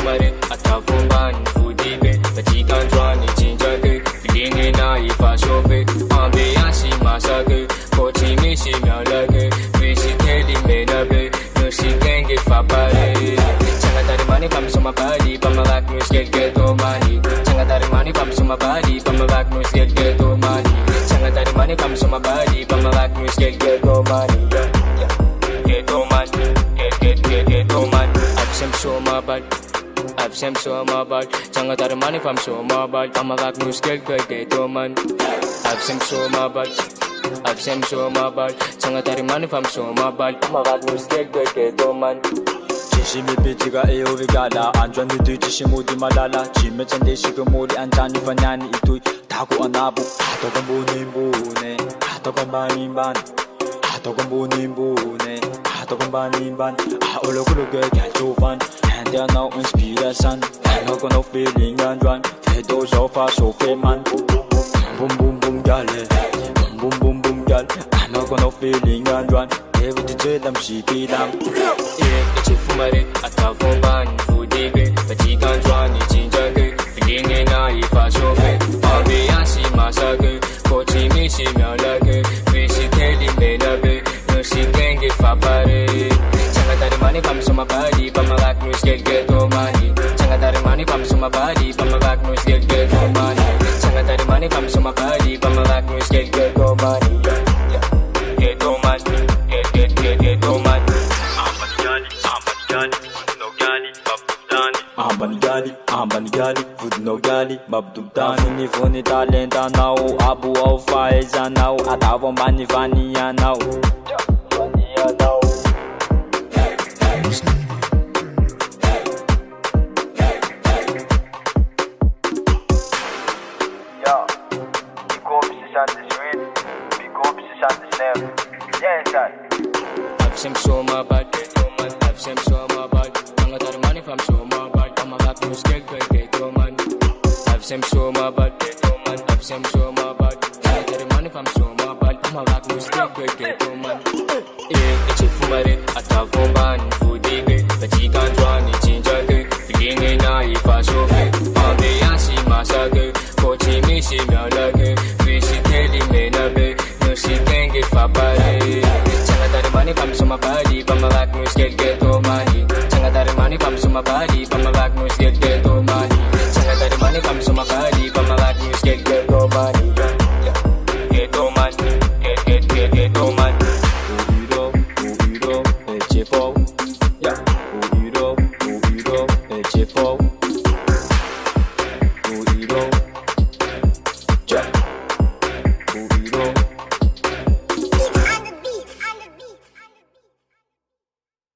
fumare atafombany vodibe majikanjoany jinjake vilingina efa chauffe ambiance masake ko tsy misy mialake visy kely menabe nosy genge fapare Changatari fa misomabali pamalaky muskelgetomani Changatari fa misomabali pamalaky muskelgetomani Changatari fa misomabali pamalaky muskelgetomani I've so my bad. Changatari money from so my bad. I'm a back news get man. I've so my bad. Changatari money from so my bad. I'm a back news get man. Chishimi pitiga eo vigala anjwani tu chishimudi malala chimechande shikumudi anjani fanyani itui taku anabu atoko mbuni mbune atoko mbani mbani atoko mbuni mbune atoko mbani mbani olokuluge galjovan and there no inspiration and no no feeling anjwan tedo so far so man boom boom boom gal boom boom boom gal no no feeling anjwan every day them shiki dam fumare atafombany vodibe majikanjoany jinjake vilingina efa chauffe ambiance masake ko tsy misy mialake visy kely menabe nosy genge fapare Changatari fa misomabali pamalaky muskelgetomani Changatari fa misomabali pamalaky muskelgetomani Changatari fa misomabali pamalaky muskelgetomani Ambani gali, food no gali, babdudani ni funi talenta nao, abu au faiza nao, atavo mani vania nao. I've so my bad, Changatari money from so my bad, I'm a back news get man. I've so my bad, Changatari money from so my bad, I'm a back news get man. Fumare atafombany vodibe majikanjoany jinjake vilingina efa chauffe ambiance masake ko tsy misy mialake visy kely menabe nosy genge fapare Changatari fa misomabali pamalaky muskelgetomani Changatari fa misomabali